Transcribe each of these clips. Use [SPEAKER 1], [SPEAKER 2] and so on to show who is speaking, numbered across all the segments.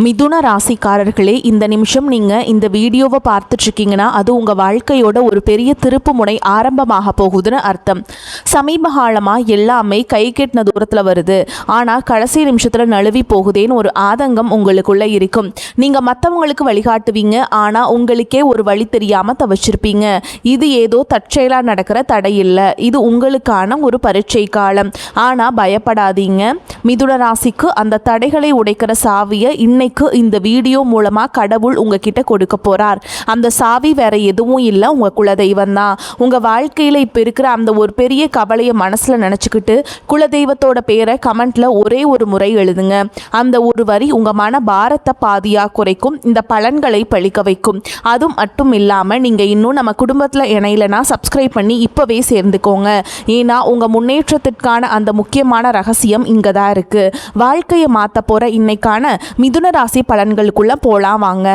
[SPEAKER 1] மிதுன ராசிக்காரர்களே, இந்த நிமிஷம் நீங்கள் இந்த வீடியோவை பார்த்துட்ருக்கீங்கன்னா அது உங்கள் வாழ்க்கையோட ஒரு பெரிய திருப்பு முனை ஆரம்பமாக போகுதுன்னு அர்த்தம். சமீப காலமாக எல்லாமே கை கெட்டின தூரத்தில் வருது, ஆனால் கடைசி நிமிஷத்தில் நழுவி போகுதேன்னு ஒரு ஆதங்கம் உங்களுக்குள்ளே இருக்கும். நீங்கள் மற்றவங்களுக்கு வழிகாட்டுவீங்க, ஆனால் உங்களுக்கே ஒரு வழி தெரியாமல் தவிச்சிருப்பீங்க. இது ஏதோ தற்செயலாக நடக்கிற தடை இல்லை, இது உங்களுக்கான ஒரு பரீட்சை காலம். ஆனால் பயப்படாதீங்க, மிதுன ராசிக்கு அந்த தடைகளை உடைக்கிற சாவியை இன்னைக்கு இந்த வீடியோ மூலமா கடவுள் உங்ககிட்ட கொடுக்க போறார். அந்த சாவி வேற எதுவும் இல்லை, உங்க குலதெய்வம் தான். உங்க வாழ்க்கையில இப்ப இருக்கிற அந்த ஒரு பெரிய கவலையை மனசுல நினைச்சுக்கிட்டு குலதெய்வத்தோட பேரை கமெண்ட்ல ஒரே ஒரு முறை எழுதுங்க. அந்த ஒரு வரி உங்க மன பாரத்தை பாதியா குறைக்கும், இந்த பலன்களை பழிக்க வைக்கும். அது மட்டும் இல்லாம நீங்க இன்னும் நம்ம குடும்பத்துல இணையலனா சப்ஸ்கிரைப் பண்ணி இப்பவே சேர்ந்துக்கோங்க. ஏன்னா உங்க முன்னேற்றத்திற்கான அந்த முக்கியமான ரகசியம் இங்க தான் இருக்கு. வாழ்க்கையை மாத்த போற இன்னைக்கான மிதுன ராசி பலன்களுக்குள்ள போலாம் வாங்க.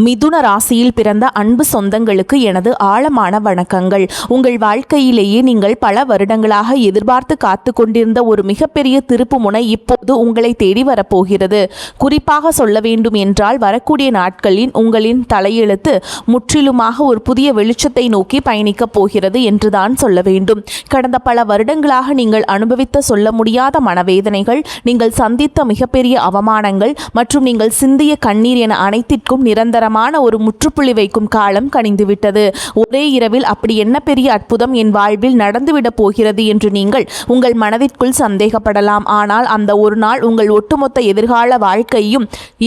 [SPEAKER 1] மிதுன ராசியில் பிறந்த அன்பு சொந்தங்களுக்கு எனது ஆழமான வணக்கங்கள். உங்கள் வாழ்க்கையிலேயே நீங்கள் பல வருடங்களாக எதிர்பார்த்து காத்து கொண்டிருந்த ஒரு மிகப்பெரிய திருப்பு முனை இப்போது உங்களை தேடி வரப்போகிறது. குறிப்பாக சொல்ல வேண்டும் என்றால் வரக்கூடிய நாட்களில் உங்களின் தலையெழுத்து முற்றிலுமாக ஒரு புதிய வெளிச்சத்தை நோக்கி பயணிக்கப் போகிறது என்றுதான் சொல்ல வேண்டும். கடந்த பல வருடங்களாக நீங்கள் அனுபவித்த சொல்ல முடியாத மனவேதனைகள், நீங்கள் சந்தித்த மிகப்பெரிய அவமானங்கள் மற்றும் நீங்கள் சிந்திய கண்ணீர் என அனைத்திற்கும் நிரந்தரமான ஒரு முற்றுப்புள்ளி வைக்கும் காலம் கனிந்துவிட்டது. ஒரே இரவில் அப்படி என்ன பெரிய அற்புதம் என் வாழ்வில் நடந்துவிடப் போகிறது என்று நீங்கள் உங்கள் மனதிற்குள் சந்தேகப்படலாம். ஆனால் அந்த ஒரு நாள் உங்கள் ஒட்டுமொத்த எதிர்கால வாழ்க்கையும்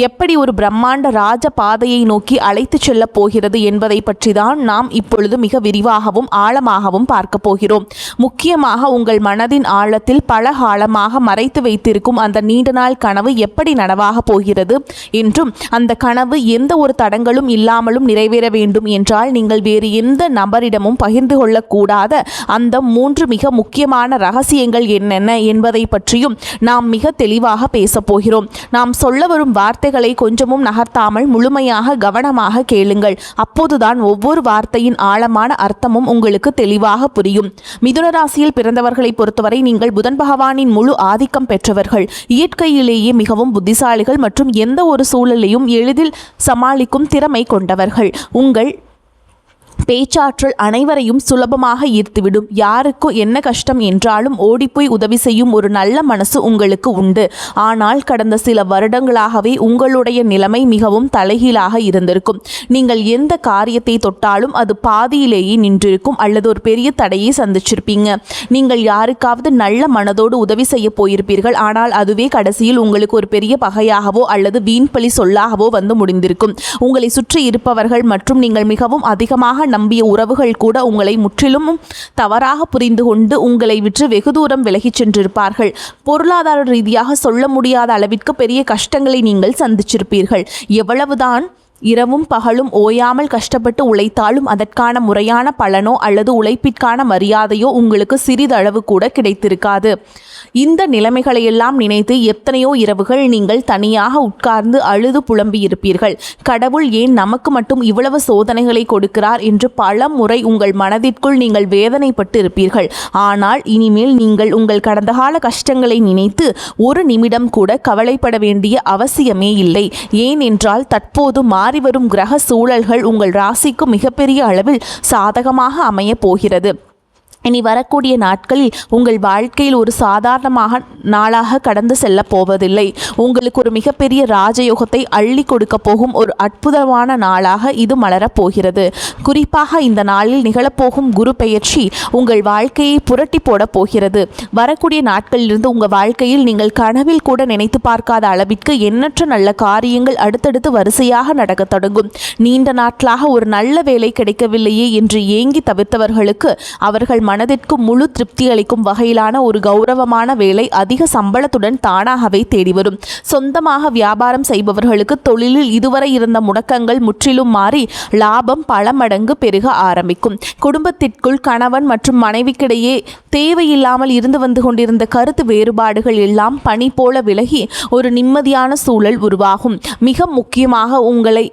[SPEAKER 1] எப்படி ஒரு பிரம்மாண்ட ராஜ பாதையை நோக்கி அழைத்து செல்லப் போகிறது என்பதை பற்றி தான் நாம் இப்பொழுது மிக விரிவாகவும் ஆழமாகவும் பார்க்க போகிறோம். முக்கியமாக உங்கள் மனதின் ஆழத்தில் பல காலமாக மறைத்து வைத்திருக்கும் அந்த நீண்ட நாள் கனவு எப்படி நனவாக போகிறது என்றும், அந்த கனவு எந்த ஒரு தடங்களும் இல்லாமலும் நிறைவேற வேண்டும் என்றால் நீங்கள் வேறு எந்த நபரிடமும் பகிர்ந்து கொள்ளக்கூடாத அந்த 3 மிக முக்கியமான ரகசியங்கள் என்னென்ன என்பதை பற்றியும் நாம் மிக தெளிவாக பேசப் போகிறோம். நாம் சொல்ல வரும் வார்த்தைகளை கொஞ்சமும் நகர்த்தாமல் முழுமையாக கவனமாக கேளுங்கள். அப்போதுதான் ஒவ்வொரு வார்த்தையின் ஆழமான அர்த்தமும் உங்களுக்கு தெளிவாக புரியும். மிதுன ராசியில் பிறந்தவர்களை பொறுத்தவரை நீங்கள் புதன் பகவானின் முழு ஆதிக்கம் பெற்றவர்கள். இயற்கையிலேயே மிகவும் புத்திசாலிகள் மற்றும் எந்த ஒரு சூழலையும் எளிதில் சமாளிக்கும் திறமை கொண்டவர்கள். உங்கள் பேச்சாற்றல் அனைவரையும் சுலபமாக ஈர்த்துவிடும். யாருக்கு என்ன கஷ்டம் என்றாலும் ஓடிப்போய் உதவி செய்யும் ஒரு நல்ல மனசு உங்களுக்கு உண்டு. ஆனால் கடந்த சில வருடங்களாகவே உங்களுடைய நிலைமை மிகவும் தலைகீழாக இருந்திருக்கும். நீங்கள் எந்த காரியத்தை தொட்டாலும் அது பாதியிலேயே நின்றிருக்கும் அல்லது ஒரு பெரிய தடையை சந்திச்சிருப்பீங்க. நீங்கள் யாருக்காவது நல்ல மனதோடு உதவி செய்ய போயிருப்பீர்கள், ஆனால் அதுவே கடைசியில் உங்களுக்கு ஒரு பெரிய பகையாகவோ அல்லது வீண்பழி சொல்லாகவோ வந்து முடிந்திருக்கும். உங்களை சுற்றி இருப்பவர்கள் மற்றும் நீங்கள் மிகவும் அதிகமாக நம்பிய உறவுகள் கூட உங்களை முற்றிலும் தவறாக புரிந்து கொண்டு உங்களை விற்று வெகு தூரம் விலகிச் சென்றிருப்பார்கள். பொருளாதார ரீதியாக சொல்ல முடியாத அளவிற்கு பெரிய கஷ்டங்களை நீங்கள் சந்திச்சிருப்பீர்கள். எவ்வளவுதான் இரவும் பகலும் ஓயாமல் கஷ்டப்பட்டு உழைத்தாலும் அதற்கான முறையான பலனோ அல்லது உழைப்பிற்கான மரியாதையோ உங்களுக்கு சிறிதளவு கூட கிடைத்திருக்காது. இந்த நிலைமைகளையெல்லாம் நினைத்து எத்தனையோ இரவுகள் நீங்கள் தனியாக உட்கார்ந்து அழுது புலம்பி இருப்பீர்கள். கடவுள் ஏன் நமக்கு மட்டும் இவ்வளவு சோதனைகளை கொடுக்கிறார் என்று பல முறை உங்கள் மனதிற்குள் நீங்கள் வேதனைப்பட்டு இருப்பீர்கள். ஆனால் இனிமேல் நீங்கள் உங்கள் கடந்த கால கஷ்டங்களை நினைத்து ஒரு நிமிடம் கூட கவலைப்பட வேண்டிய அவசியமே இல்லை. ஏனென்றால் தற்போது மாறிவரும் கிரக சூழல்கள் உங்கள் ராசிக்கு மிகப்பெரிய அளவில் சாதகமாக அமைய போகிறது. இனி வரக்கூடிய நாட்களில் உங்கள் வாழ்க்கையில் ஒரு சாதாரணமாக நாளாக கடந்து செல்ல போவதில்லை. உங்களுக்கு ஒரு மிகப்பெரிய ராஜயோகத்தை அள்ளி கொடுக்க போகும் ஒரு அற்புதமான நாளாக இது மலரப்போகிறது. குறிப்பாக இந்த நாளில் நிகழப்போகும் குரு பெயர்ச்சி உங்கள் வாழ்க்கையை புரட்டி போட போகிறது. வரக்கூடிய நாட்களிலிருந்து உங்கள் வாழ்க்கையில் நீங்கள் கனவில் கூட நினைத்து பார்க்காத அளவிற்கு எண்ணற்ற நல்ல காரியங்கள் அடுத்தடுத்து வரிசையாக நடக்க தொடங்கும். நீண்ட நாட்களாக ஒரு நல்ல வேலை கிடைக்கவில்லையே என்று ஏங்கி தவிர்த்தவர்களுக்கு அவர்கள் மனதிற்கு முழு திருப்தி அளிக்கும் வகையிலான ஒரு கௌரவமான வேலை அதிக சம்பளத்துடன் தானாகவே தேடி வரும். சொந்தமாக வியாபாரம் செய்பவர்களுக்கு தொழிலில் இதுவரை இருந்த முடக்கங்கள் முற்றிலும் மாறி லாபம் பல மடங்கு பெருக ஆரம்பிக்கும். குடும்பத்திற்குள் கணவன் மற்றும் மனைவிக்கிடையே தேவையில்லாமல் இருந்து வந்து கொண்டிருந்த கருத்து வேறுபாடுகள் எல்லாம் பனி போல விலகி ஒரு நிம்மதியான சூழல் உருவாகும். மிக முக்கியமாக உங்களை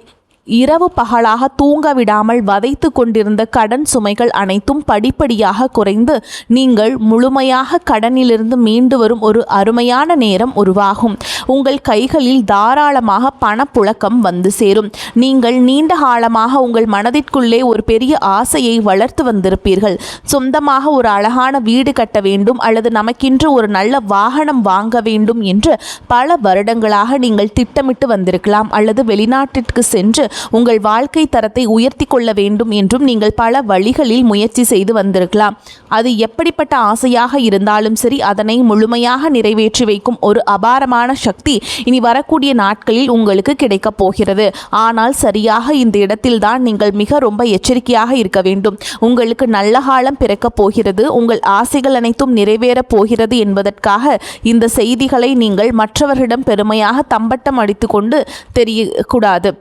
[SPEAKER 1] இரவு பகலாக தூங்க விடாமல் வதைத்து கொண்டிருந்த கடன் சுமைகள் அனைத்தும் படிப்படியாக குறைந்து நீங்கள் முழுமையாக கடனிலிருந்து மீண்டு வரும் ஒரு அருமையான நேரம் உருவாகும். உங்கள் கைகளில் தாராளமாக பணப்புழக்கம் வந்து சேரும். நீங்கள் நீண்ட காலமாக உங்கள் மனதிற்குள்ளே ஒரு பெரிய ஆசையை வளர்த்து வந்திருப்பீர்கள். சொந்தமாக ஒரு அழகான வீடு கட்ட வேண்டும் அல்லது நமக்கென்று ஒரு நல்ல வாகனம் வாங்க வேண்டும் என்று பல வருடங்களாக நீங்கள் திட்டமிட்டு வந்திருக்கலாம். அல்லது வெளிநாட்டிற்கு சென்று உங்கள் வாழ்க்கை தரத்தை உயர்த்தி கொள்ள வேண்டும் என்றும் நீங்கள் பல வழிகளில் முயற்சி செய்து வந்திருக்கலாம். அது எப்படிப்பட்ட ஆசையாக இருந்தாலும் சரி, அதனை முழுமையாக நிறைவேற்றி வைக்கும் ஒரு அபாரமான சக்தி இனி வரக்கூடிய நாட்களில் உங்களுக்கு கிடைக்கப் போகிறது. ஆனால் சரியாக இந்த இடத்தில்தான் நீங்கள் மிக ரொம்ப எச்சரிக்கையாக இருக்க வேண்டும். உங்களுக்கு நல்ல காலம் பிறக்கப் போகிறது, உங்கள் ஆசைகள் அனைத்தும் நிறைவேறப் போகிறது என்பதற்காக இந்த செய்திகளை நீங்கள் மற்றவர்களிடம் பெருமையாக தம்பட்டம் அடித்து கொண்டு தெரியக்கூடாது.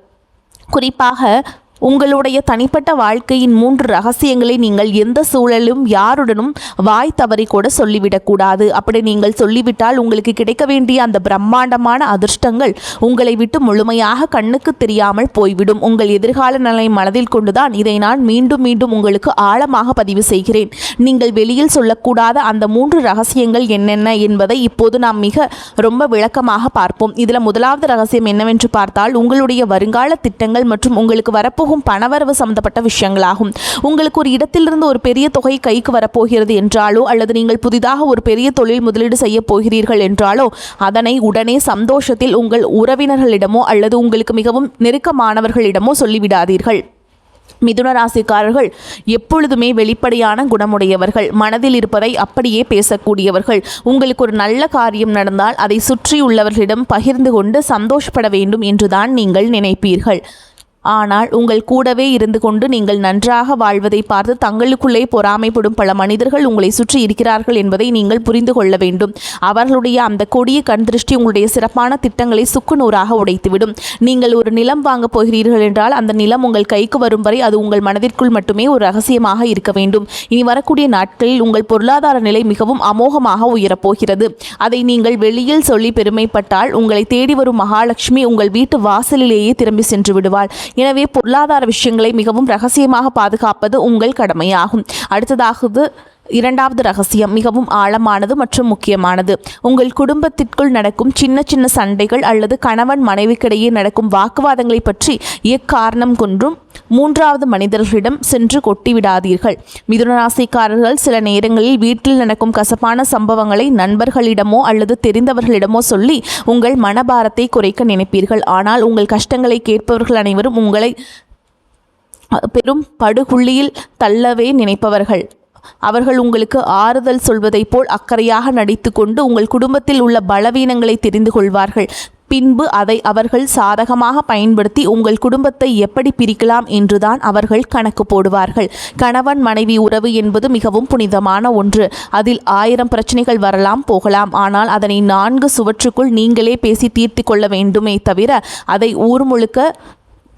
[SPEAKER 1] குறிப்பாக உங்களுடைய தனிப்பட்ட வாழ்க்கையின் 3 ரகசியங்களை நீங்கள் எந்த சூழலும் யாருடனும் வாய் தவறி கூட சொல்லிவிடக்கூடாது. அப்படி நீங்கள் சொல்லிவிட்டால் உங்களுக்கு கிடைக்க வேண்டிய அந்த பிரம்மாண்டமான அதிர்ஷ்டங்கள் உங்களை விட்டு முழுமையாக கண்ணுக்கு தெரியாமல் போய்விடும். உங்கள் எதிர்கால நிலை மனதில் கொண்டுதான் இதை நான் மீண்டும் மீண்டும் உங்களுக்கு ஆழமாக பதிவு செய்கிறேன். நீங்கள் வெளியில் சொல்லக்கூடாத அந்த 3 ரகசியங்கள் என்னென்ன என்பதை இப்போது நாம் ரொம்ப விளக்கமாக பார்ப்போம். இதில் முதலாவது ரகசியம் என்னவென்று பார்த்தால், உங்களுடைய வருங்கால திட்டங்கள் மற்றும் உங்களுக்கு வரப்போ பணவரவு சம்பந்தப்பட்ட விஷயங்களாகும். உங்களுக்கு ஒரு இடத்திலிருந்து ஒரு பெரிய தொகை கைக்கு வரப்போகிறது என்றாலோ அல்லது நீங்கள் புதிதாக ஒரு பெரிய தொழில் முதலீடு செய்ய போகிறீர்கள் என்றாலோ அதனை உடனே சந்தோஷத்தில் உங்கள் உறவினர்களிடமோ அல்லது உங்களுக்கு மிகவும் நெருக்கமானவர்களிடமோ சொல்லிவிடாதீர்கள். மிதுன ராசிக்காரர்கள் எப்பொழுதுமே வெளிப்படையான குணமுடையவர்கள், மனதில் இருப்பதை அப்படியே பேசக்கூடியவர்கள். உங்களுக்கு ஒரு நல்ல காரியம் நடந்தால் அதை சுற்றியுள்ளவர்களிடம் பகிர்ந்து கொண்டு சந்தோஷப்பட வேண்டும் என்றுதான் நீங்கள் நினைப்பீர்கள். ஆனால் உங்கள் கூடவே இருந்து கொண்டு நீங்கள் நன்றாக வாழ்வதை பார்த்து தங்களுக்குள்ளே பொறாமைப்படும் பல மனிதர்கள் உங்களை சுற்றி இருக்கிறார்கள் என்பதை நீங்கள் புரிந்து கொள்ள வேண்டும். அவர்களுடைய அந்த கொடிய கண் திருஷ்டி உங்களுடைய சிறப்பான திட்டங்களை சுக்குநூறாக உடைத்துவிடும். நீங்கள் ஒரு நிலம் வாங்கப் போகிறீர்கள் என்றால் அந்த நிலம் உங்கள் கைக்கு வரும் வரை அது உங்கள் மனதிற்குள் மட்டுமே ஒரு ரகசியமாக இருக்க வேண்டும். இனி வரக்கூடிய நாட்களில் உங்கள் பொருளாதார நிலை மிகவும் அமோகமாக உயரப்போகிறது. அதை நீங்கள் வெளியில் சொல்லி பெருமைப்பட்டால் உங்களை தேடி வரும் மகாலட்சுமி உங்கள் வீட்டு வாசலிலேயே திரும்பி சென்று விடுவாள். எனவே பொருளாதார விஷயங்களை மிகவும் ரகசியமாக பாதுகாப்பது உங்கள் கடமையாகும். அடுத்ததாக இரண்டாவது ரகசியம் மிகவும் ஆழமானது மற்றும் முக்கியமானது. உங்கள் குடும்பத்திற்குள் நடக்கும் சின்ன சின்ன சண்டைகள் அல்லது கணவன் மனைவிக்கிடையே நடக்கும் வாக்குவாதங்களை பற்றி எக்காரணம் கொண்டும் 3வது மனிதர்களிடம் சென்று கொட்டிவிடாதீர்கள். மிதுனராசிக்காரர்கள் சில நேரங்களில் வீட்டில் நடக்கும் கசப்பான சம்பவங்களை நண்பர்களிடமோ அல்லது தெரிந்தவர்களிடமோ சொல்லி உங்கள் மனபாரத்தை குறைக்க நினைப்பீர்கள். ஆனால் உங்கள் கஷ்டங்களை கேட்பவர்கள் அனைவரும் உங்களை பெரும் படுகுழியில் தள்ளவே நினைப்பவர்கள். அவர்கள் உங்களுக்கு ஆறுதல் சொல்வதைப் போல் அக்கறையாக நடித்து கொண்டு உங்கள் குடும்பத்தில் உள்ள பலவீனங்களை தெரிந்து கொள்வார்கள். பின்பு அதை அவர்கள் சாதகமாக பயன்படுத்தி உங்கள் குடும்பத்தை எப்படி பிரிக்கலாம் என்றுதான் அவர்கள் கணக்கு போடுவார்கள். கணவன் மனைவி உறவு என்பது மிகவும் புனிதமான ஒன்று. அதில் 1000 பிரச்சனைகள் வரலாம் போகலாம். ஆனால் அதனை 4 சுவற்றுக்குள் நீங்களே பேசி தீர்த்து கொள்ள வேண்டுமே தவிர அதை ஊர் முழுக்க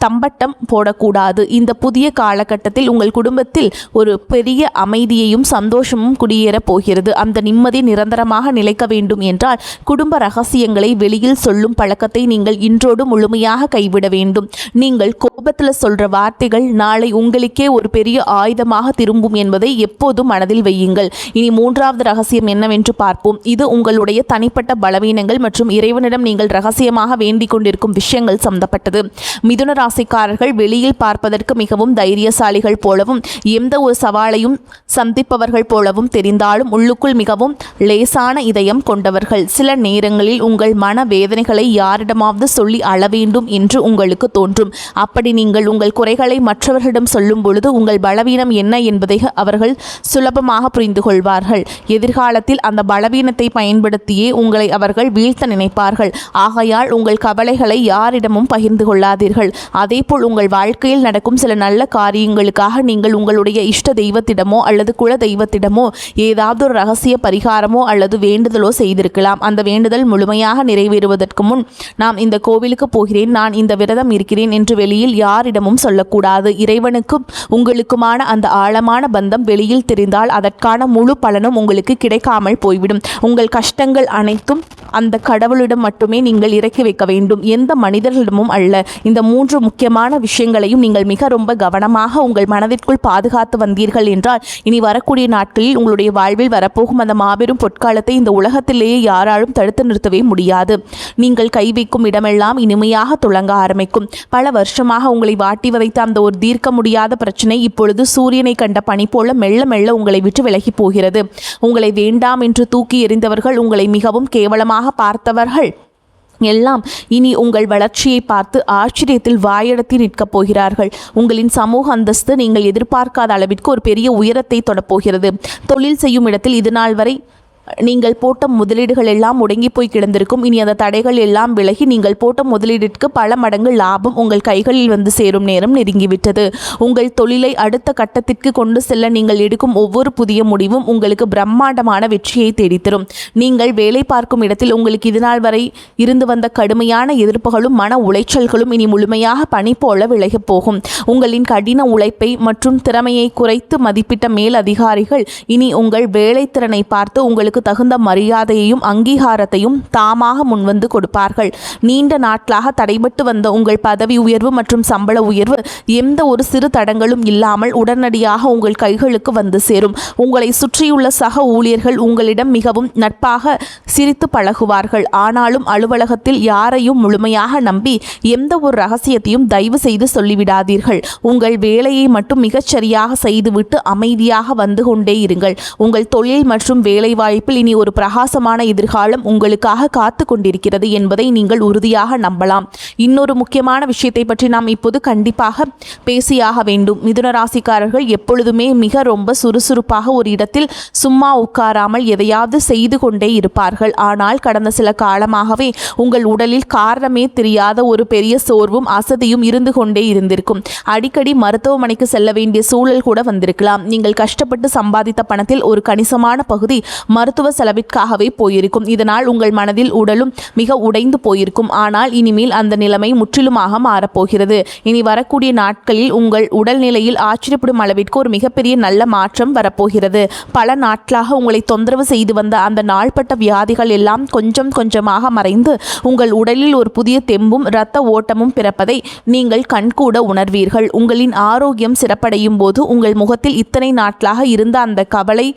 [SPEAKER 1] தம்பட்டம் போடக்கூடாது. இந்த புதிய காலகட்டத்தில் உங்கள் குடும்பத்தில் ஒரு பெரிய அமைதியையும் சந்தோஷமும் குடியேறப் போகிறது. அந்த நிம்மதி நிரந்தரமாக நிலைக்க வேண்டும் என்றால் குடும்ப ரகசியங்களை வெளியில் சொல்லும் பழக்கத்தை நீங்கள் இன்றோடு முழுமையாக கைவிட வேண்டும். நீங்கள் கோபத்தில் சொல்ற வார்த்தைகள் நாளை உங்களுக்கே ஒரு பெரிய ஆயுதமாக திரும்பும் என்பதை எப்போதும் மனதில் வையுங்கள். இனி 3வது ரகசியம் என்னவென்று பார்ப்போம். இது உங்களுடைய தனிப்பட்ட பலவீனங்கள் மற்றும் இறைவனிடம் நீங்கள் ரகசியமாக வேண்டிக் கொண்டிருக்கும் விஷயங்கள் சம்பந்தப்பட்டது. மிதுன ராசிக்காரர்கள் வெளியில் பார்ப்பதற்கு மிகவும் தைரியசாலிகள் போலவும் எந்த ஒரு சவாலையும் சந்திப்பவர்கள் போலவும் தெரிந்தாலும் உள்ளுக்குள் மிகவும் லேசான இதயம் கொண்டவர்கள். சில நேரங்களில் உங்கள் மன வேதனைகளை யாரிடமாவது சொல்லி அள வேண்டும் என்று உங்களுக்கு தோன்றும். அப்படி நீங்கள் உங்கள் குறைகளை மற்றவர்களிடம் சொல்லும் பொழுது உங்கள் பலவீனம் என்ன என்பதை அவர்கள் சுலபமாக புரிந்து கொள்வார்கள். எதிர்காலத்தில் அந்த பலவீனத்தை பயன்படுத்தியே உங்களை அவர்கள் வீழ்த்த நினைப்பார்கள். ஆகையால் உங்கள் கவலைகளை யாரிடமும் பகிர்ந்து கொள்ளாதீர்கள். அதேபோல் உங்கள் வாழ்க்கையில் நடக்கும் சில நல்ல காரியங்களுக்காக நீங்கள் உங்களுடைய இஷ்ட தெய்வத்திடமோ அல்லது குல தெய்வத்திடமோ ஏதாவது ஒரு ரகசிய பரிகாரமோ அல்லது வேண்டுதலோ செய்திருக்கலாம். அந்த வேண்டுதல் முழுமையாக நிறைவேறுவதற்கு முன் நாம் இந்த கோவிலுக்கு போகிறேன், நான் இந்த விரதம் இருக்கிறேன் என்று வெளியில் யாரிடமும் சொல்லக்கூடாது. இறைவனுக்கும் உங்களுக்குமான அந்த ஆழமான பந்தம் வெளியில் தெரிந்தால் அதற்கான முழு பலனும் உங்களுக்கு கிடைக்காமல் போய்விடும். உங்கள் கஷ்டங்கள் அனைத்தும் அந்த கடவுளிடம் மட்டுமே நீங்கள் இறக்கி வைக்க வேண்டும், எந்த மனிதர்களிடமும் அல்ல. இந்த 3 முக்கியமான விஷயங்களையும் நீங்கள் மிக ரொம்ப கவனமாக உங்கள் மனதிற்குள் பாதுகாத்து வந்தீர்கள் என்றால் இனி வரக்கூடிய நாட்களில் உங்களுடைய வாழ்வில் வரப்போகும் அந்த மாபெரும் பொற்காலத்தை இந்த உலகத்திலேயே யாராலும் தடுத்து நிறுத்தவே முடியாது. நீங்கள் கை வைக்கும் இடமெல்லாம் இனிமையாக துளங்க ஆரம்பிக்கும். பல வருஷமாக உங்களை வாட்டி வதைத்த அந்த ஒரு தீர்க்க முடியாத பிரச்சனை இப்பொழுது சூரியனை கண்ட பனி போல மெல்ல மெல்ல உங்களை விட்டு விலகி போகிறது. உங்களை வேண்டாம் என்று தூக்கி எறிந்தவர்கள், உங்களை மிகவும் கேவலமாக பார்த்தவர்கள் எல்லாம் இனி உங்கள் வளர்ச்சியை பார்த்து ஆச்சரியத்தில் வாயெடுத்து நிற்கப் போகிறார்கள். உங்களின் சமூக அந்தஸ்து நீங்கள் எதிர்பார்க்காத அளவிற்கு ஒரு பெரிய உயரத்தை தொடப்போகிறது. தொழில் செய்யும் இடத்தில் இதுநாள் வரை நீங்கள் போட்ட முதலீடுகள் எல்லாம் முடங்கி போய் கிடந்திருக்கும். இனி அந்த தடைகள் எல்லாம் விலகி நீங்கள் போட்ட முதலீட்டிற்கு பல மடங்கு லாபம் உங்கள் கைகளில் வந்து சேரும் நேரம் நெருங்கிவிட்டது. உங்கள் தொழிலை அடுத்த கட்டத்திற்கு கொண்டு செல்ல நீங்கள் எடுக்கும் ஒவ்வொரு புதிய முடிவும் உங்களுக்கு பிரம்மாண்டமான வெற்றியை தேடித்தரும். நீங்கள் வேலை பார்க்கும் இடத்தில் உங்களுக்கு இதுநாள் வரை இருந்து வந்த கடுமையான எதிர்ப்புகளும் மன உளைச்சல்களும் இனி முழுமையாக பனி போல விலகப் போகும். உங்களின் கடின உழைப்பை மற்றும் திறமையை குறைத்து மதிப்பிட்ட மேல் அதிகாரிகள் இனி உங்கள் வேலை திறனை பார்த்து உங்களுக்கு தகுந்த மரியாதையையும் அங்கீகாரத்தையும் தாமாக முன்வந்து கொடுப்பார்கள். நீண்ட நாட்களாக தடைபட்டு வந்த உங்கள் பதவி உயர்வு மற்றும் சம்பள உயர்வு எந்த ஒரு சிறு தடங்களும் இல்லாமல் உடனடியாக உங்கள் கைகளுக்கு வந்து சேரும். உங்களை சுற்றியுள்ள சக ஊழியர்கள் உங்களிடம் மிகவும் நட்பாக சிரித்து பழகுவார்கள். ஆனாலும் அலுவலகத்தில் யாரையும் முழுமையாக நம்பி எந்த ஒரு ரகசியத்தையும் தயவு செய்து சொல்லிவிடாதீர்கள். உங்கள் வேலையை மட்டும் மிகச்சரியாக செய்துவிட்டு அமைதியாக வந்து கொண்டே இருங்கள். உங்கள் தொழில் மற்றும் வேலைவாய்ப்பு இனி ஒரு பிரகாசமான எதிர்காலம் உங்களுக்காக காத்து கொண்டிருக்கிறது என்பதை நீங்கள் உறுதியாக நம்பலாம். இன்னொரு முக்கியமான விஷயத்தை பற்றி நாம் இப்போது கண்டிப்பாக பேசியாக வேண்டும். மிதுன ராசிக்காரர்கள் எப்பொழுதுமே மிக ரொம்ப சுறுசுறுப்பாக ஒரு இடத்தில் சும்மா உட்காராமல் எதையாவது செய்து கொண்டே இருப்பார்கள். ஆனால் கடந்த சில காலமாகவே உங்கள் உடலில் காரணமே தெரியாத ஒரு பெரிய சோர்வும் அசதியும் இருந்து கொண்டே இருந்திருக்கும். அடிக்கடி மருத்துவமனைக்கு செல்ல வேண்டிய சூழல் கூட வந்திருக்கலாம். நீங்கள் கஷ்டப்பட்டு சம்பாதித்த பணத்தில் ஒரு கணிசமான பகுதி மருத்துவ செலவிற்காகவே போயிருக்கும். இதனால் உங்கள் மனதில் உடலும் மிக உடைந்து போயிருக்கும். ஆனால் இனிமேல் அந்த நிலைமை முற்றிலுமாக மாறப்போகிறது. இனி வரக்கூடிய நாட்களில் உங்கள் உடல்நிலையில் ஆச்சரியப்படும் அளவிற்கு ஒரு மிகப்பெரிய நல்ல மாற்றம் வரப்போகிறது. பல நாட்களாக உங்களை தொந்தரவு செய்து வந்த அந்த நாள்பட்ட வியாதிகள் எல்லாம் கொஞ்சம் கொஞ்சமாக மறைந்து உங்கள் உடலில் ஒரு புதிய தெம்பும் இரத்த ஓட்டமும் பிறப்பதை நீங்கள் கண்கூட உணர்வீர்கள். உங்களின் ஆரோக்கியம் சிறப்படையும் போது உங்கள் முகத்தில் இத்தனை நாட்களாக இருந்த அந்த கவலை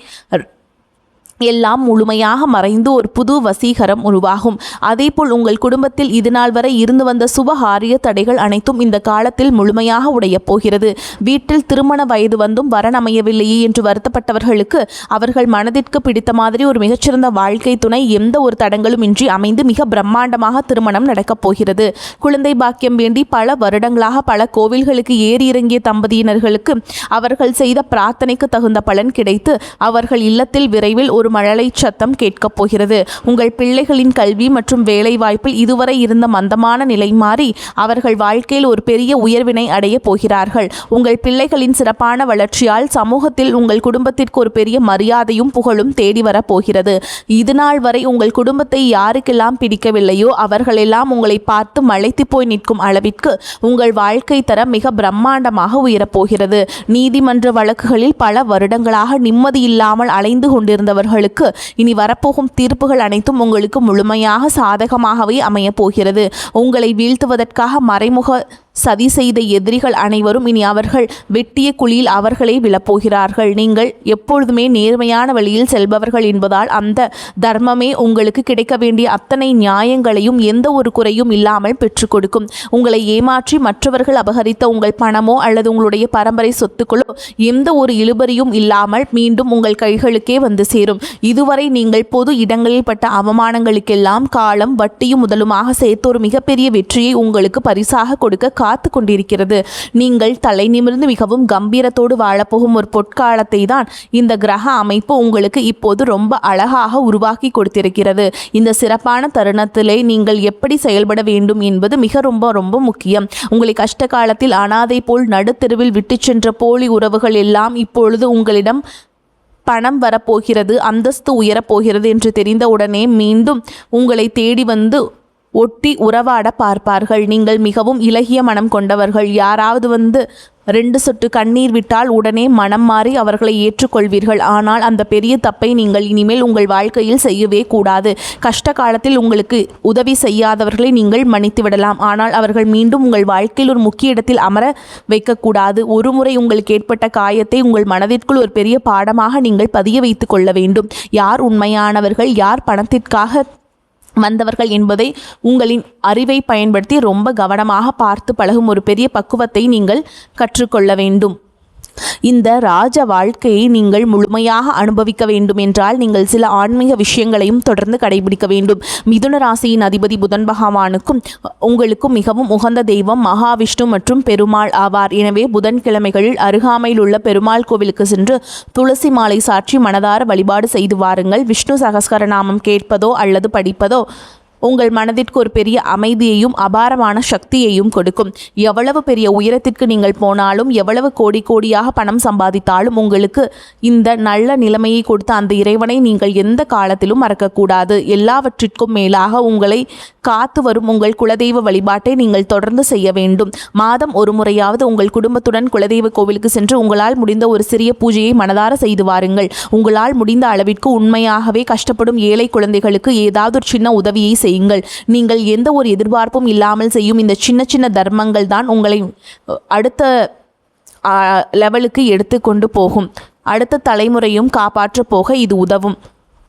[SPEAKER 1] எல்லாம் முழுமையாக மறைந்து ஒரு புது வசீகரம் உருவாகும். அதேபோல் உங்கள் குடும்பத்தில் இதுநாள் வரை இருந்து வந்த சுபகாரிய தடைகள் அனைத்தும் இந்த காலத்தில் முழுமையாக உடையப் போகிறது. வீட்டில் திருமண வயது வந்தும் வரன் அமையவில்லையே என்று வருத்தப்பட்டவர்களுக்கு அவர்கள் மனதிற்கு பிடித்த மாதிரி ஒரு மிகச்சிறந்த வாழ்க்கை துணை எந்த ஒரு தடங்களும் இன்றி அமைந்து மிக பிரம்மாண்டமாக திருமணம் நடக்கப் போகிறது. குழந்தை பாக்கியம் வேண்டி பல வருடங்களாக பல கோவில்களுக்கு ஏறி இறங்கிய தம்பதியினர்களுக்கு அவர்கள் செய்த பிரார்த்தனைக்கு தகுந்த பலன் கிடைத்து அவர்கள் இல்லத்தில் விரைவில் ஒரு மழலை சத்தம் கேட்கப் போகிறது. உங்கள் பிள்ளைகளின் கல்வி மற்றும் வேலை வாய்ப்பில் இதுவரை இருந்த மந்தமான நிலை மாறி அவர்கள் வாழ்க்கையில் ஒரு பெரிய உயர்வினை அடைய போகிறார்கள். உங்கள் பிள்ளைகளின் சிறப்பான வளர்ச்சியால் சமூகத்தில் உங்கள் குடும்பத்திற்கு ஒரு பெரிய மரியாதையும் புகழும் தேடி வரப் போகிறது. இதுநாள் வரை உங்கள் குடும்பத்தை யாருக்கெல்லாம் பிடிக்கவில்லையோ அவர்களெல்லாம் உங்களை பார்த்து மலைத்து போய் நிற்கும் அளவிற்கு உங்கள் வாழ்க்கை தரம் மிக பிரம்மாண்டமாக உயரப்போகிறது. நீதிமன்ற வழக்குகளில் பல வருடங்களாக நிம்மதி இல்லாமல் அலைந்து கொண்டிருந்தவர்கள் இனி வரப்போகும் தீர்ப்புகள் அனைத்தும் உங்களுக்கு முழுமையாக சாதகமாகவே அமையப் போகிறது. உங்களை வீழ்த்துவதற்காக மறைமுக சதி செய்த எதிரிகள் அனைவரும் இனி அவர்கள் வெட்டிய குழியில் அவர்களே விழப்போகிறார்கள். நீங்கள் எப்பொழுதுமே நேர்மையான வழியில் செல்பவர்கள் என்பதால் அந்த தர்மமே உங்களுக்கு கிடைக்க வேண்டிய அத்தனை நியாயங்களையும் எந்த ஒரு குறையும் இல்லாமல் பெற்றுக் கொடுக்கும். உங்களை ஏமாற்றி மற்றவர்கள் அபகரித்த உங்கள் பணமோ அல்லது உங்களுடைய பரம்பரை சொத்துக்களோ எந்த ஒரு இழுபறியும் இல்லாமல் மீண்டும் உங்கள் கைகளுக்கே வந்து சேரும். இதுவரை நீங்கள் பொது இடங்களில் பட்ட அவமானங்களுக்கெல்லாம் காலம் வட்டியும் முதலுமாக சேர்த்து ஒரு மிகப்பெரிய வெற்றியை உங்களுக்கு பரிசாக கொடுக்க காத்து கொண்டிருக்கிறது. நீங்கள் தலை நிமிர்ந்து மிகவும் கம்பீரத்தோடு வாழப்போகும் ஒரு பொற்காலத்தை தான் இந்த கிரக அமைப்பு உங்களுக்கு இப்போது ரொம்ப அழகாக உருவாக்கி கொடுத்திருக்கிறது. இந்த சிறப்பான தருணத்திலே நீங்கள் எப்படி செயல்பட வேண்டும் என்பது மிக ரொம்ப ரொம்ப முக்கியம். உங்களை கஷ்ட காலத்தில் அனாதை போல் நடுத்தெருவில் விட்டு சென்ற போலி உறவுகள் எல்லாம் இப்பொழுது உங்களிடம் பணம் வரப்போகிறது, அந்தஸ்து உயரப்போகிறது என்று தெரிந்தவுடனே மீண்டும் உங்களை தேடி வந்து ஒட்டி உறவாட பார்ப்பார்கள். நீங்கள் மிகவும் இளகிய மனம் கொண்டவர்கள். யாராவது வந்து 2 சொட்டு கண்ணீர் விட்டால் உடனே மனம் மாறி அவர்களை ஏற்றுக்கொள்வீர்கள். ஆனால் அந்த பெரிய தப்பை நீங்கள் இனிமேல் உங்கள் வாழ்க்கையில் செய்யவே கூடாது. கஷ்ட காலத்தில் உங்களுக்கு உதவி செய்யாதவர்களை நீங்கள் மன்னித்து விடலாம். ஆனால் அவர்கள் மீண்டும் உங்கள் வாழ்க்கையில் ஒரு முக்கிய இடத்தில் அமர வைக்கக்கூடாது. ஒருமுறை உங்களுக்கு ஏற்பட்ட காயத்தை உங்கள் மனதிற்குள் ஒரு பெரிய பாடமாக நீங்கள் பதிய வைத்து கொள்ள வேண்டும். யார் உண்மையானவர்கள், யார் பணத்திற்காக வந்தவர்கள் என்பதை உங்களின் அறிவை பயன்படுத்தி ரொம்ப கவனமாக பார்த்து பழகும் ஒரு பெரிய பக்குவத்தை நீங்கள் கற்றுக்கொள்ள வேண்டும். இந்த ராஜ வாழ்க்கையை நீங்கள் முழுமையாக அனுபவிக்க வேண்டும் என்றால் நீங்கள் சில ஆன்மீக விஷயங்களையும் தொடர்ந்து கடைபிடிக்க வேண்டும். மிதுன ராசியின் அதிபதி புதன் பகவானுக்கும் உங்களுக்கும் மிகவும் உகந்த தெய்வம் மகாவிஷ்ணு மற்றும் பெருமாள் ஆவார். எனவே புதன்கிழமைகளில் அருகாமையில் உள்ள பெருமாள் கோவிலுக்கு சென்று துளசி மாலை சாற்றி மனதார வழிபாடு செய்து வாருங்கள். விஷ்ணு சகஸ்கரநாமம் கேட்பதோ அல்லது படிப்பதோ உங்கள் மனதிற்கு ஒரு பெரிய அமைதியையும் அபாரமான சக்தியையும் கொடுக்கும். எவ்வளவு பெரிய உயரத்திற்கு நீங்கள் போனாலும், எவ்வளவு கோடி கோடியாக பணம் சம்பாதித்தாலும் உங்களுக்கு இந்த நல்ல நிலைமையை கொடுத்த அந்த இறைவனை நீங்கள் எந்த காலத்திலும் மறக்கக்கூடாது. எல்லாவற்றிற்கும் மேலாக உங்களை காத்து வரும் உங்கள் குலதெய்வ வழிபாட்டை நீங்கள் தொடர்ந்து செய்ய வேண்டும். மாதம் ஒரு முறையாவது உங்கள் குடும்பத்துடன் குலதெய்வ கோவிலுக்கு சென்று உங்களால் முடிந்த ஒரு சிறிய பூஜையை மனதார செய்து வாருங்கள். உங்களால் முடிந்த அளவிற்கு உண்மையாகவே கஷ்டப்படும் ஏழை குழந்தைகளுக்கு ஏதாவது ஒரு சின்ன உதவியை செய்யுங்கள். நீங்கள் எந்த ஒரு எதிர்பார்ப்பும் இல்லாமல் செய்யும் இந்த சின்ன சின்ன தர்மங்கள் தான் உங்களை அடுத்த லெவலுக்கு எடுத்து கொண்டு போகும். அடுத்த தலைமுறையும் காப்பாற்ற போக இது உதவும்.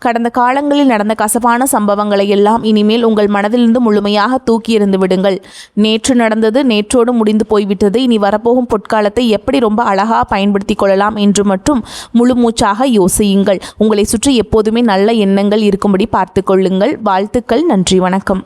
[SPEAKER 1] கடந்த காலங்களில் நடந்த கசப்பான சம்பவங்களை எல்லாம் இனிமேல் உங்கள் மனதிலிருந்து முழுமையாக தூக்கி எறிந்து விடுங்கள். நேற்று நடந்தது நேற்றோடு முடிந்து போய்விட்டது. இனி வரப்போகும் பொற்காலத்தை எப்படி ரொம்ப அழகாக பயன்படுத்தி கொள்ளலாம் என்று மட்டும் முழு மூச்சாக யோசியுங்கள். உங்களை சுற்றி எப்போதுமே நல்ல எண்ணங்கள் இருக்கும்படி பார்த்து கொள்ளுங்கள். வாழ்த்துக்கள். நன்றி. வணக்கம்.